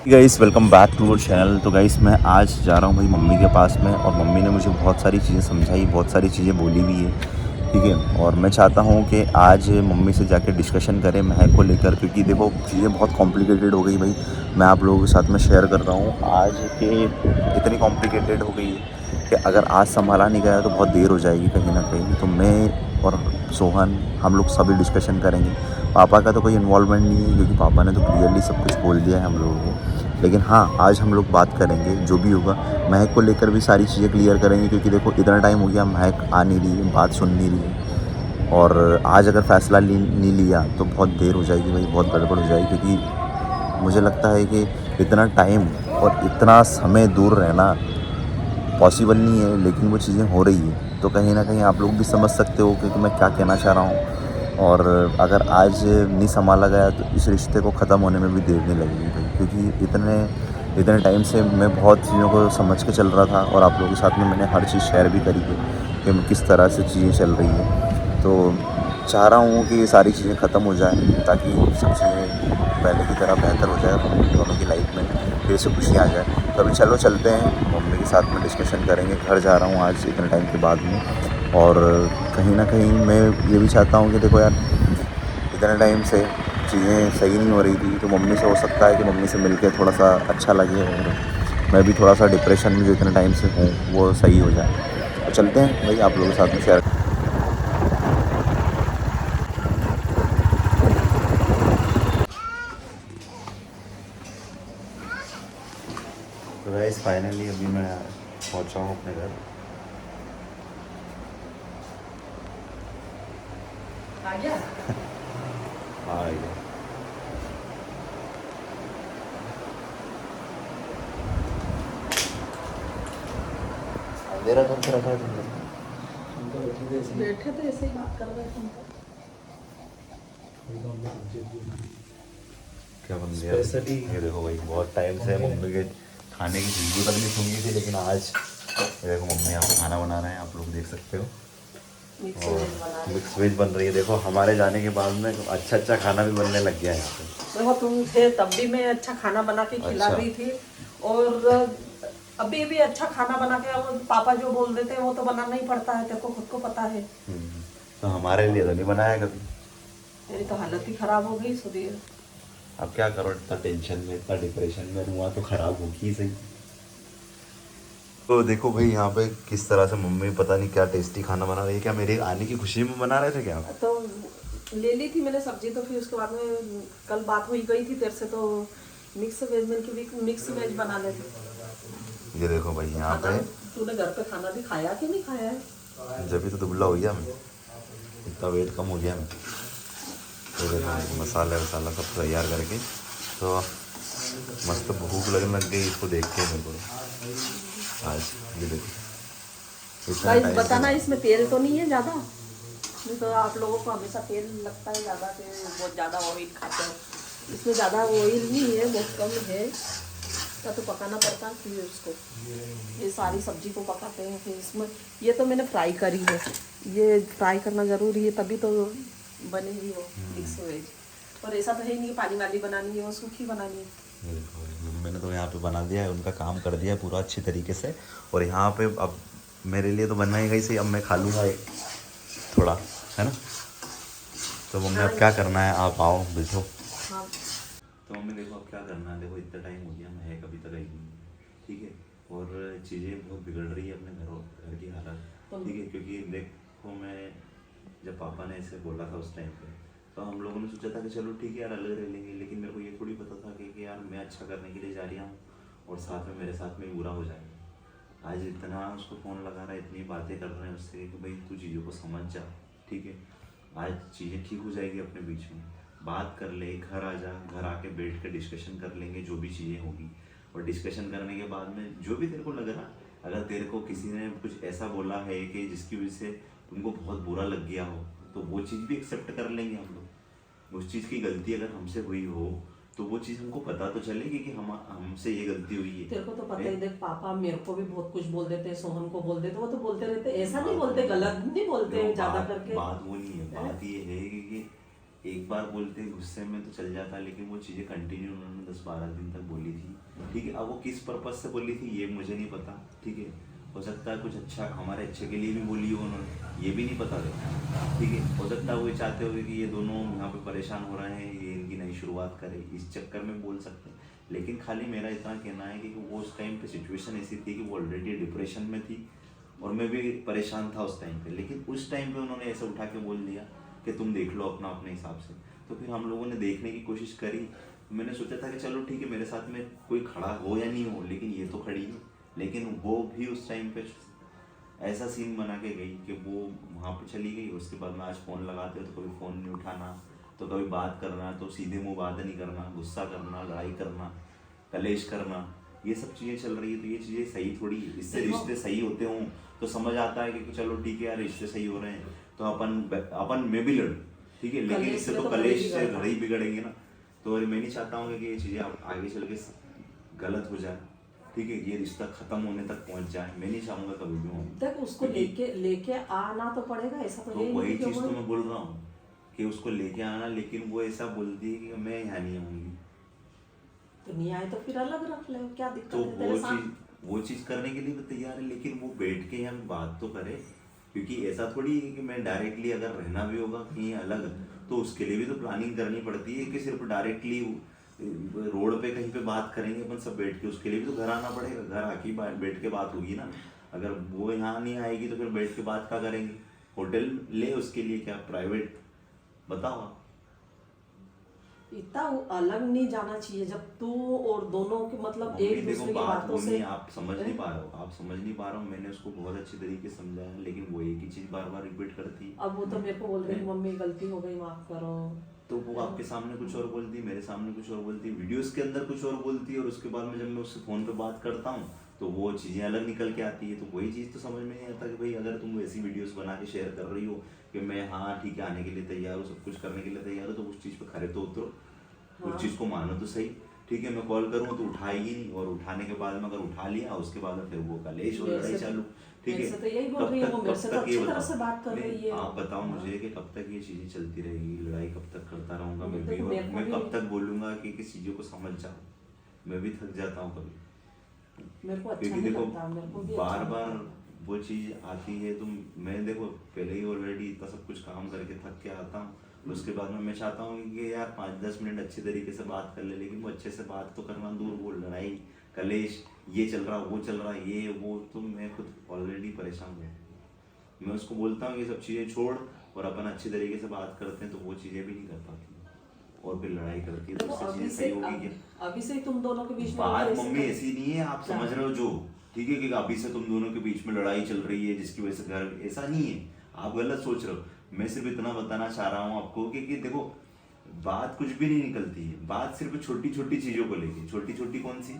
Guys welcome back to our channel. तो guys मैं आज जा रहा हूँ भाई मम्मी के पास में, और मम्मी ने मुझे बहुत सारी चीज़ें समझाई, बहुत सारी चीज़ें बोली भी है, ठीक है। और मैं चाहता हूँ कि आज मम्मी से जाके डिस्कशन करें महक को लेकर, क्योंकि देखो चीज़ें बहुत कॉम्प्लिकेटेड हो गई भाई। मैं आप लोगों के साथ में शेयर कर रहा हूँ आज कि इतनी कॉम्प्लिकेटेड हो गई है कि अगर आज संभाला नहीं गया तो बहुत देर हो जाएगी कहीं ना कहीं। तो मैं और सोहन हम लोग सभी डिस्कशन करेंगे। पापा का तो कोई इन्वॉल्वमेंट नहीं है, क्योंकि पापा ने तो क्लियरली सब कुछ बोल दिया है हम लोगों को। लेकिन हाँ, आज हम लोग बात करेंगे जो भी होगा, महक को लेकर भी सारी चीज़ें क्लियर करेंगे, क्योंकि देखो इतना टाइम हो गया, महक आ नहीं रही है, बात सुन नहीं रही है। और आज अगर फ़ैसला नहीं लिया तो बहुत देर हो जाएगी भाई, बहुत गड़बड़ हो जाएगी। क्योंकि मुझे लगता है कि इतना टाइम और इतना समय दूर रहना पॉसिबल नहीं है, लेकिन वो चीज़ें हो रही है। तो कहीं ना कहीं आप लोग भी समझ सकते हो कि मैं क्या कहना चाह रहा हूँ। और अगर आज नहीं संभाला गया तो इस रिश्ते को ख़त्म होने में भी देर नहीं लगेगी भाई, क्योंकि इतने इतने टाइम से मैं बहुत चीज़ों को समझ के चल रहा था, और आप लोगों के साथ में मैंने हर चीज़ शेयर भी करी है कि मैं किस तरह से चीज़ें चल रही है। तो चाह रहा हूँ कि ये सारी चीज़ें ख़त्म हो जाए, ताकि सब चीज़ें पहले की तरह बेहतर हो जाए हम दोनों की लाइफ में, फिर से खुशी आ जाए। तो अभी चलो चलते हैं, मम्मी के साथ में डिस्कशन करेंगे। घर जा रहा हूँ आज इतने टाइम के बाद में, और कहीं ना कहीं मैं ये भी चाहता हूँ कि देखो यार, इतने टाइम से चीज़ें सही नहीं हो रही थी, तो मम्मी से हो सकता है कि मम्मी से मिलके थोड़ा सा अच्छा लगे, और मैं भी थोड़ा सा डिप्रेशन में जो इतने टाइम से हूँ वो सही हो जाए। तो चलते हैं भाई, आप लोगों के साथ में शेयर। तो गाइस फाइनली अभी मैं पहुंचा हूँ अपने घर। आ गया। हाँ आ गया। अंधेरा करके रखा है तुमने। बैठे थे ऐसे ही बात कर रहे थे। क्या बन गया ये देखो भाई, बहुत टाइम से मम्मी के खाने की वीडियो तक नहीं सुनी थी, लेकिन आज ये देखो मम्मी यहाँ पे खाना बना रहे हैं, आप लोग देख सकते हो। मिक्स और वेज बना रहे मिक्स वेज बन रही है, देखो हमारे जाने के बाद में अच्छा अच्छा खाना भी बनने लग गया है यहाँ पे। देखो तुम थे तब भी मैं अच्छा खाना बना के खिला अच्छा। रही थी, और अभी भी अच्छा खाना बना के, और पापा जो बोल देते हैं वो तो बनाना ही पड़ता है, तेरे को खुद को पता है। तो हमारे लिए तो नहीं बनाया कभी। मेरी तो हालत ही खराब हो गई सुधीर। अब क्या करो, इतना टेंशन में इतना डिप्रेशन में हुआ तो खराब होगी ही सही। तो देखो भाई यहाँ पे किस तरह से मम्मी पता नहीं क्या टेस्टी खाना बना रही है। क्या मेरे आने की खुशी में बना रहे थे क्या? तो ले ली थी मैंने सब्जी, तो फिर उसके बाद में कल बात हुई गई थी तेरे से, तो मिक्स वेज में की मिक्स वेज बना लेते। ये देखो भाई यहाँ खाना पे, तूने घर पे खाना भी खाया कि नहीं खाया है? जब भी तो दुबला हो गया मैं, इतना वेट कम हो गया मैं। तो देखो मसाला वसाला सब तैयार करके, तो मस्त भूख लगने लग गई इसको देख के मेरे को आज। ये देखो इतना गाइस टाइम बताना, से। इसमें तेल तो नहीं है ज़्यादा? नहीं तो आप लोगों को हमेशा तेल लगता है ज़्यादा, कि बहुत ज़्यादा ऑयल खाते हो। इसमें ज़्यादा ऑयल नहीं है, बहुत कम है। तो पकाना पड़ता है फिर उसको, ये सारी सब्जी को पकाते हैं फिर इसमें। ये तो मैंने फ्राई करी है, ये फ्राई करना ज़रूरी है तभी तो बनेगी वो मिक्स वेज। और ऐसा तो है नहीं कि पानी वाली बनानी है, वो सूखी बनानी है। ये देखो मैंने तो यहाँ पे बना दिया है, उनका काम कर दिया है पूरा अच्छी तरीके से। और यहाँ पे अब मेरे लिए तो बनना ही गई सही, अब मैं खा लूँगा एक थोड़ा, है ना। तो मम्मी अब क्या करना है, आप आओ बैठो। हाँ। तो मम्मी देखो अब क्या करना है, देखो इतना टाइम हो गया, मैं है कभी तक आई नहीं, ठीक है। और चीज़ें बहुत बिगड़ रही है अपने घर की हालत, ठीक है। क्योंकि देखो मैं जब पापा ने ऐसे बोला था उस टाइम पे, तो हम लोगों ने सोचा था कि चलो ठीक है यार अलग रह लेंगे, लेकिन मेरे को ये थोड़ी पता था कि यार मैं अच्छा करने के लिए जा रहा हूँ और साथ में मेरे साथ में ही बुरा हो जाएगा। आज इतना उसको फ़ोन लगा रहा है, इतनी बातें कर रहे हैं उससे कि भाई तू चीज़ों को समझ जा, ठीक है। आज चीज़ें ठीक हो जाएगी अपने बीच में, बात कर ले, घर आ जा, घर आके बैठ के डिस्कशन कर लेंगे जो भी चीज़ें होगी। और डिस्कशन करने के बाद में जो भी तेरे को लग रहा, अगर तेरे को किसी ने कुछ ऐसा बोला है कि जिसकी वजह से तुमको बहुत बुरा लग गया हो, तो वो चीज़ भी एक्सेप्ट कर लेंगे हम लोग। उस चीज़ की गलती अगर हमसे हुई हो तो वो चीज़ हमको पता तो चलेगी कि हमसे ये गलती हुई है। तेरे को तो पता ही, देख पापा मेरे को भी बहुत कुछ बोल देते हैं, सोहन को बोल देते, वो तो बोलते रहते, ऐसा नहीं बोलते, गलत नहीं बोलते देखो, ज्यादा बात करके। बात वो नहीं है, बात ये है कि एक बार बोलते गुस्से में तो चल जाता, लेकिन वो चीज़ें कंटिन्यू उन्होंने 10-12 दिन तक बोली थी। ठीक है, अब वो किस पर्पज़ से बोली थी ये मुझे नहीं पता। ठीक है, हो सकता है कुछ अच्छा हमारे अच्छे के लिए भी बोली हो उन्होंने, ये भी नहीं पता था। ठीक है, हो सकता है वो चाहते हुए कि ये दोनों यहाँ पे परेशान हो रहे हैं, ये इनकी नई शुरुआत करे, इस चक्कर में बोल सकते हैं। लेकिन खाली मेरा इतना कहना है कि वो उस टाइम पे सिचुएशन ऐसी थी कि वो ऑलरेडी डिप्रेशन में थी और मैं भी परेशान था उस टाइम पे। लेकिन उस टाइम पे उन्होंने ऐसे उठा के बोल दिया कि तुम देख लो अपना अपने हिसाब से। तो फिर हम लोगों ने देखने की कोशिश करी। मैंने सोचा था कि चलो ठीक है, मेरे साथ में कोई खड़ा हो या नहीं हो, लेकिन ये तो खड़ी है। लेकिन वो भी उस टाइम पे ऐसा सीन बना के गई कि वो वहाँ पे चली गई। उसके बाद में आज फ़ोन लगाते हो तो कभी फ़ोन नहीं उठाना, तो कभी बात करना तो सीधे मुंह बात नहीं करना, गुस्सा करना, लड़ाई करना, कलेश करना, ये सब चीज़ें चल रही है। तो ये चीज़ें सही थोड़ी है। इससे रिश्ते सही होते हों तो समझ आता है कि चलो ठीक है यार, रिश्ते सही हो रहे हैं तो अपन में भी लड़, ठीक है। लेकिन इससे तो कलेश से घर ही बिगड़ेंगे ना। तो मैं नहीं चाहता हूँ कि ये चीज़ें आगे चल के गलत हो जाए। ठीक है, ये रिश्ता खत्म होने तक पहुंच जाए, मैं नहीं चाहूंगा कभी भी हो। देख उसको लेके आना तो पड़ेगा, ऐसा तो तो वही चीज तो मैं बोल रहा हूँ कि उसको लेके आना, लेकिन वो ऐसा बोलती है कि मैं यहाँ नहीं आऊंगी। तो नहीं आए तो फिर अलग रख ले, क्या दिक्कत तो है तेरे साथ? वो चीज करने के लिए भी तैयार है, लेकिन वो बैठ के यहाँ बात तो करे। क्योंकि ऐसा थोड़ी है कि मैं डायरेक्टली अगर रहना भी होगा कहीं अलग तो उसके लिए भी तो प्लानिंग करनी पड़ती है कि सिर्फ डायरेक्टली रोड पे कहीं पे बात करेंगे अपन सब बैठ के, उसके लिए भी तो घर आना पड़ेगा। घर आके बैठ के बात होगी ना। अगर वो यहाँ नहीं आएगी तो फिर बैठ के बात क्या करेंगे? होटल ले उसके लिए, क्या प्राइवेट? बताओ आप। इतना अलग नहीं जाना चाहिए जब तू और दोनों के मतलब एक दूसरे की बातों से आप समझ नहीं पा रहे हो, आप समझ नहीं पा रहा हूँ। मैंने उसको बहुत अच्छे तरीके से समझाया, लेकिन वो एक ही चीज बार बार रिपीट करती है। अब वो तो मेरे को बोल रही है मम्मी गलती हो गई माफ करो। तो वो आपके सामने कुछ और बोलती, मेरे सामने कुछ और बोलती, वीडियोस के अंदर कुछ और बोलती है, और उसके बाद में जब मैं उससे फोन पे बात करता हूँ तो वो चीज़ें अलग निकल के आती है। तो वही चीज़ तो समझ में नहीं आता कि भाई अगर तुम वैसी वीडियोस बना के शेयर कर रही हो कि मैं हाँ ठीक है आने के लिए तैयार हूँ, सब कुछ करने के लिए तैयार हूँ, तो उस चीज़ पे खड़े तो उतरो। उस चीज़ को मानो तो सही। ठीक है, मैं कॉल करूँ तो उठाएगी नहीं, और उठाने के बाद में अगर उठा लिया उसके बाद में फिर वो कलेश और लड़ाई चालू। ठीक है, तो यही बोल रही है वो, मेरे से तो अच्छी तरह से बात कर रही है। आप बताओ मुझे कि कब तक ये चीजें चलती रहेगी? लड़ाई कब तक करता रहूंगा मैं भी? और मैं कब तक बोलूंगा कि किस चीजों को समझ जाओ? मैं भी थक जाता हूँ कभी। मेरे को अच्छा क्योंकि नहीं देखो लगता, मेरे को भी बार अच्छा बार वो चीज आती है तो मैं देखो पहले ही ऑलरेडी इतना सब कुछ काम करके थक के आता हूँ। उसके बाद में मैं चाहता हूँ कि यार 5-10 मिनट अच्छे तरीके से बात कर ले, लेकिन वो अच्छे से बात तो करना दूर, वो लड़ाई कलेश, ये चल रहा वो चल रहा, ये वो, तो मैं खुद ऑलरेडी परेशान हूँ। मैं उसको बोलता हूँ ये सब चीज़ें छोड़ और अपन अच्छे तरीके से बात करते हैं, तो वो चीज़ें भी नहीं कर पाती और फिर लड़ाई करती है। तो उससे चीज़ें सही होगी क्या? अभी से तुम दोनों के बीच में बात मम्मी ऐसी नहीं है, आप समझ रहे हो जो, ठीक है, कि अभी से तुम दोनों के बीच में लड़ाई चल रही है जिसकी वजह से घर, ऐसा नहीं है, आप गलत सोच रहे हो। मैं सिर्फ इतना बताना चाह रहा हूँ आपको कि देखो बात कुछ भी नहीं निकलती है, बात सिर्फ छोटी छोटी चीजों को लेके। छोटी छोटी कौन सी?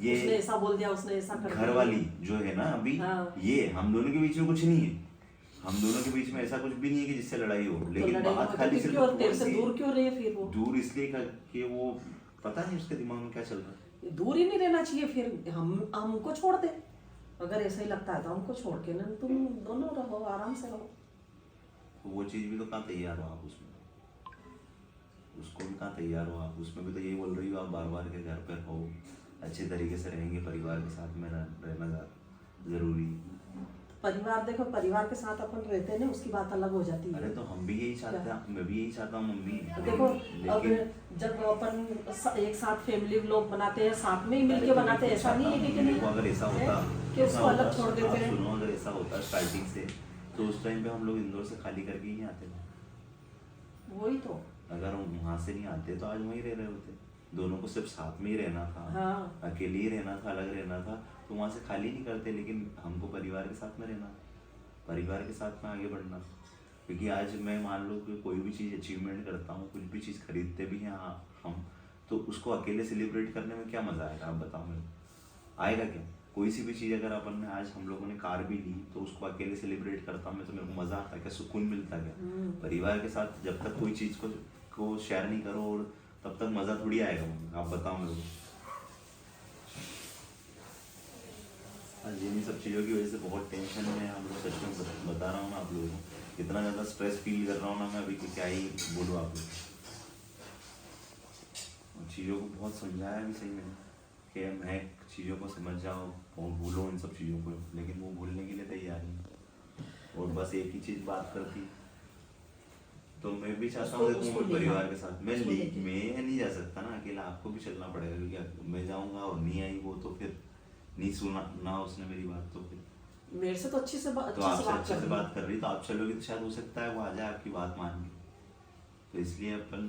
ये उसने ऐसा बोल दिया, उसने ऐसा कर घर वाली जो है ना अभी, हाँ। ये हम दोनों के बीच में कुछ नहीं है, हम दोनों के बीच में ऐसा कुछ भी नहीं है कि जिससे लड़ाई हो। लेकिन तो बात खाली सिर्फ क्यों तेरे से दूर क्यों रही है फिर वो? दूर इसलिए कि वो पता नहीं उसके दिमाग में क्या चल रहा है। दूर ही नहीं रहना चाहिए, फिर हमको छोड़ दे। अगर ऐसा ही लगता है तो हमको छोड़ के ना तुम दोनों रहो, आराम से रहो। वो चीज भी तो कहाँ तैयार हो आप उसमें, उसको भी कहाँ तैयार हो आप उसमें भी तो यही बोल रही हो आप बार बार के घर पर रहो, अच्छे तरीके से रहेंगे, परिवार के साथ में रहना जरूरी। परिवार देखो, परिवार के साथ अपन रहते ना, उसकी बात अलग हो जाती है। अरे तो हम भी यही चाहते हैं, मैं भी यही चाहता हूँ मम्मी। देखो अब जब अपन एक साथ फैमिली लोग बनाते हैं, साथ में ही मिलके बनाते हैं, ऐसा नहीं है कि नहीं। अगर ऐसा होता कि उसको अलग छोड़ देते हैं। सुनो, अगर ऐसा होता स्टार्टिंग से तो उस टाइम पे हम लोग इंदौर से खाली करके ही आते थे। वही तो, अगर हम वहाँ से नहीं आते तो आज वहीं रह रहे होते। दोनों को सिर्फ साथ में ही रहना था। हाँ। अकेले ही रहना था, अलग रहना था, तो वहाँ से खाली नहीं करते। लेकिन हमको परिवार के साथ में रहना, परिवार के साथ में आगे बढ़ना। क्योंकि आज मैं मान लो कि कोई भी चीज़ अचीवमेंट करता हूँ, कुछ भी चीज़ खरीदते भी हैं हम, तो उसको अकेले सेलिब्रेट करने में क्या मज़ा आएगा? आप बताओ मेरे को, आएगा क्या? कोई सी भी चीज़ अगर अपन ने आज हम लोगों ने कार भी ली तो उसको अकेले सेलिब्रेट करता हूँ मैं, तो मेरे को मज़ा आता है क्या? सुकून मिलता है क्या? परिवार के साथ जब तक कोई चीज़ को शेयर नहीं करो और तब तक मज़ा थोड़ी आएगा। आप बताओ मेरे को। आज इन सब चीज़ों की वजह से बहुत टेंशन में हम लोग, सच में बता रहा हूँ मैं आप लोगों को। इतना ज़्यादा स्ट्रेस फील कर रहा हूँ ना मैं अभी कि क्या ही बोलूँ आपको। और चीज़ों को बहुत समझाया भी सही मैंने कि मैं चीज़ों को समझ जाओ और भूलो इन सब चीज़ों को, लेकिन वो भूलने के लिए तैयार नहीं और बस एक ही चीज़ बात करती। तो मैं भी चाहता हूँ कि मैं परिवार के साथ मैं नहीं जा सकता ना अकेला, आपको भी चलना पड़ेगा क्योंकि मैं जाऊँगा और नहीं आई वो तो फिर नहीं सुना ना उसने मेरी बात, तो फिर मेरे से तो अच्छे से तो आपसे अच्छे से बात कर रही तो आप चलोगे तो शायद हो सकता है वो आ जाए आपकी बात मान के। तो इसलिए अपन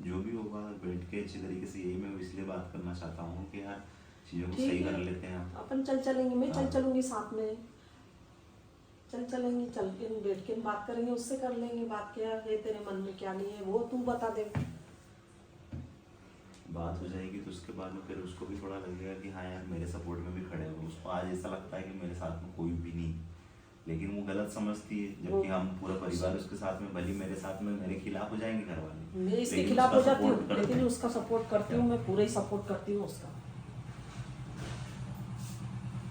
जो भी होगा बैठ के अच्छी तरीके से, यही मैं इसलिए बात करना चाहता हूँ कि यार चीज़ों को सही कर लेते हैं अपन चलेंगे, मैं चलूंगी साथ में, चलेंगे, चल के बैठ के बात करेंगे, उससे कर लेंगे बात, क्या है तेरे मन में क्या नहीं है वो तू बता दे। बात हो जाएगी तो उसके बाद में फिर उसको भी थोड़ा लगेगा कि हाँ यार मेरे सपोर्ट में भी खड़े हो। उसको आज ऐसा लगता है कि मेरे साथ में कोई भी नहीं, लेकिन वो गलत समझती है जबकि हम पूरा परिवार उसके साथ में, भले मेरे साथ में मेरे खिलाफ हो जाएंगे घर वाले, मैं इसके खिलाफ हो जाती हूँ लेकिन उसका सपोर्ट करती हूँ, मैं पूरा ही सपोर्ट करती हूँ उसका।